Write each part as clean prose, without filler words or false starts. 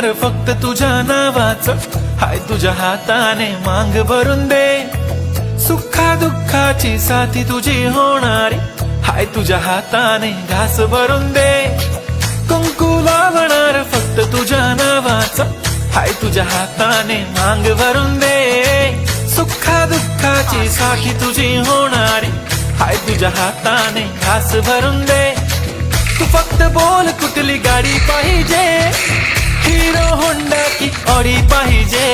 बनणार फक्त तुझ्या नावाचं, हाय तुझ्या हाताने मांग भरून दे. सुखा दुःखाची साथी तुझी होणारी, हाय तुझ्या हाताने घास भरून दे. कुंकू लावणार फक्त तुझ्या नावाचं, हाय तुझ्या हाताने मांग भरून दे. सुखा दुःखाची साथी तुझी होणारी, हाय तुझ्या हाताने घास भरून दे. तू फक्त बोल कुठली गाडी पाहिजे, हिरो होंडा की ऑडी पाहिजे.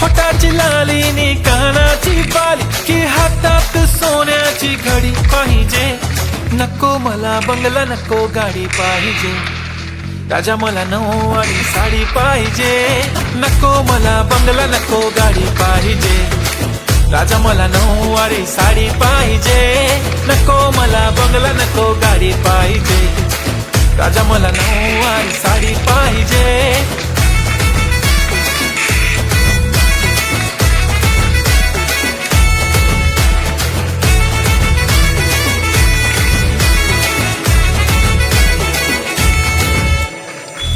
होटाची लाली नी कानाची बाली, की हातात सोन्याची घडी पाहिजे. नको मला बंगला, नको गाडी पाहिजे. राजा मला नऊवारी साडी पाहिजे. नको मला बंगला, नको गाडी पाहिजे. राजा मला नऊवारी साडी पाहिजे. नको मला बंगला, नको गाडी पाहिजे. राजा मला नऊवारी साडी पाहिजे.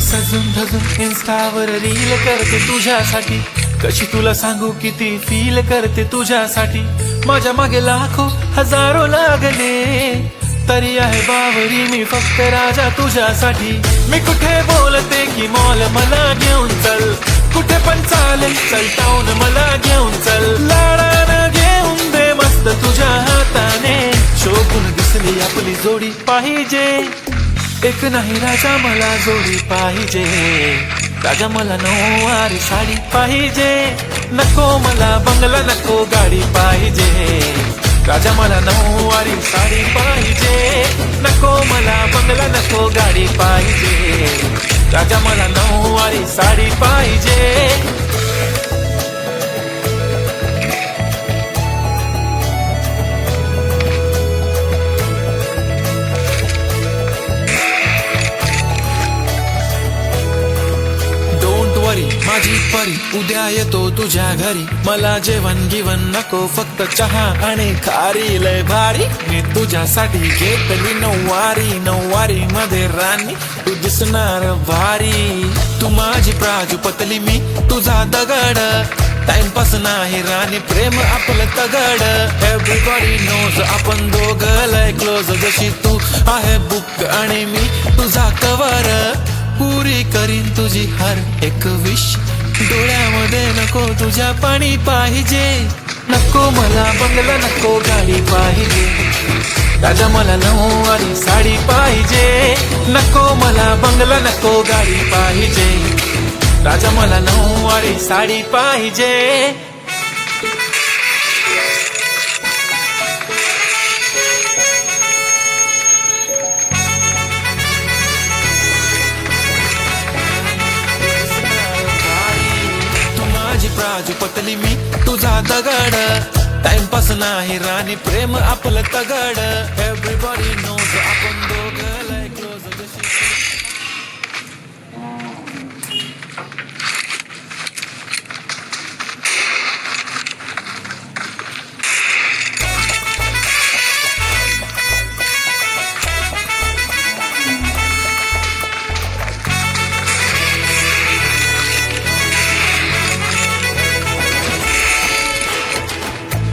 सजून धजून इन्स्टावर रील करते तुझ्यासाठी, कशी तुला सांगू किती फील करते तुझ्यासाठी. माझ्या मागे लाखो हजारो लागले, तरी आहे बावरी मी फक्त राजा तुझ्यासाठी. मी कुठे बोलते की मॉल मला घेऊन चल, कुठे पण चालेल चल टाऊन मला घेऊन चल. लाडानं घेऊन दे मस्त तुझ्या हाताने, शोभून दिसली आपली जोडी पाहिजे. एक नाही राजा मला जोडी पाहिजे. राजा मला नऊवारी साडी पाहिजे. नको मला बंगला, नको गाडी पाहिजे. राजा मला नऊवारी साडी पाहिजे. नको मला बंगला, नको गाडी पाहिजे. राजा मला नऊवारी साडी पाहिजे. माझी परी उद्या येतो तुझ्या घरी, मला जेवण गिवण नको फक्त चहा आणि खारी. लय भारी मी तुझ्यासाठी घेतली नऊवारी, नऊवारी मध्ये राणी तू दिसणार भारी. तू माझी प्राजूपतली, मी तुझा दगड. टाइमपास नाही राणी, प्रेम आपलं तगड. एव्हरीबॉडी नोज आपण दोघं लय क्लोज, जशी तू आहे बुक आणि मी तुझा कवर. पुरी करीन तुझी हर एक विश, डोळ्यामध्ये नको तुझ्या पाणी पाहिजे. नको मला बंगला, नको गाडी पाहिजे. राजा मला नऊवारी साडी पाहिजे. नको मला बंगला, नको गाडी पाहिजे. राजा मला नऊवारी साडी पाहिजे. प्राजूपतली, मी तुझा दगड. टाइमपास नाही राणी, प्रेम आपलं तगड. एव्हरीबॉडी नोज आपण दोघं लय क्लोज,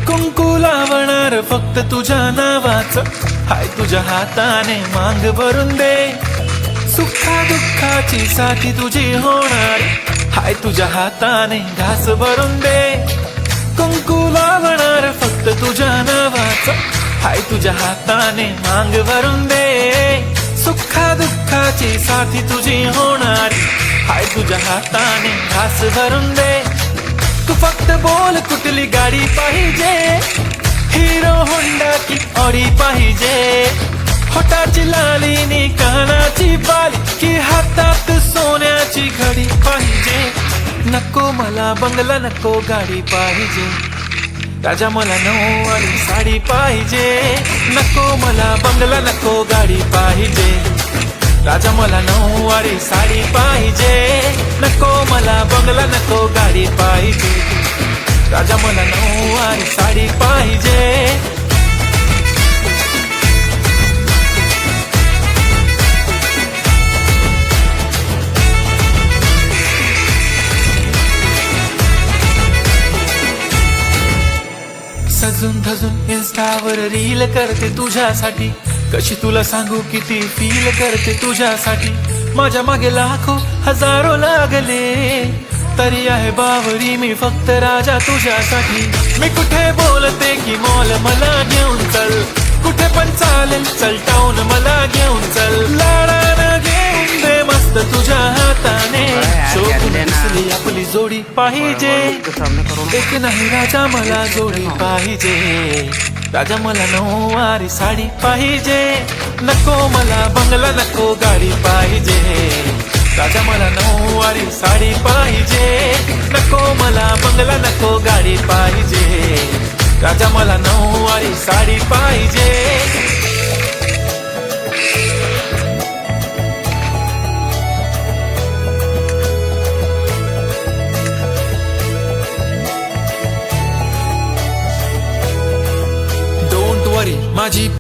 कुंकू लावणार फक्त तुझ्या नावाचं, हाय तुझ्या हाताने मांग भरून दे. सुखा दुःखाची साथी तुझी होणारी, हाय तुझ्या हाताने घास भरून दे. कुंकू लावणार फक्त तुझ्या नावाचं, हाय तुझ्या हाताने मांग भरून दे. सुखा दुःखाची साथी तुझी होणारी, हाय तुझ्या हाताने घास भरून दे. तू फक्त बोल कुठली गाडी पाहिजे, हिरो होंडा की ऑडी पाहिजे. होटाची लाली नी कानाची बाली, की हातात सोन्याची घडी पाहिजे. नको मला बंगला, नको गाडी पाहिजे. राजा मला नऊवारी साडी पाहिजे. नको मला बंगला, नको गाडी पाहिजे. राजा मला नऊवारी साडी पाहिजे. नको मला बंगला, नको गाडी पाहिजे. राजा मला नऊवारी साडी पाहिजे. धजून इंस्टावर रील करते तुझ्यासाठी, कशी तुला सांगू किती फील करते तुझ्यासाठी. माझ्या मागे लाखो हजारो लागले, तरी आहे बावरी मी फक्त राजा तुझ्यासाठी. मी कुठे बोलते की मॉल मला घेऊन चल, कुठे पण चालेल चल टाऊन मला घेऊन चल. लाडानं घेऊन दे मस्त तुझ्या हाताने, शोभून दिसली आपली जोडी पाहिजे. एक नाही राजा मला जोडी पाहिजे, राजा मला नऊवारी साडी पाहिजे. नको मला बंगला नको गाडी पाहिजे, राजा मला नऊवारी साडी पाहिजे. नको मला बंगला नको गाडी पाहिजे, राजा मला नऊवारी साडी पाहिजे. डोंट वरी माझी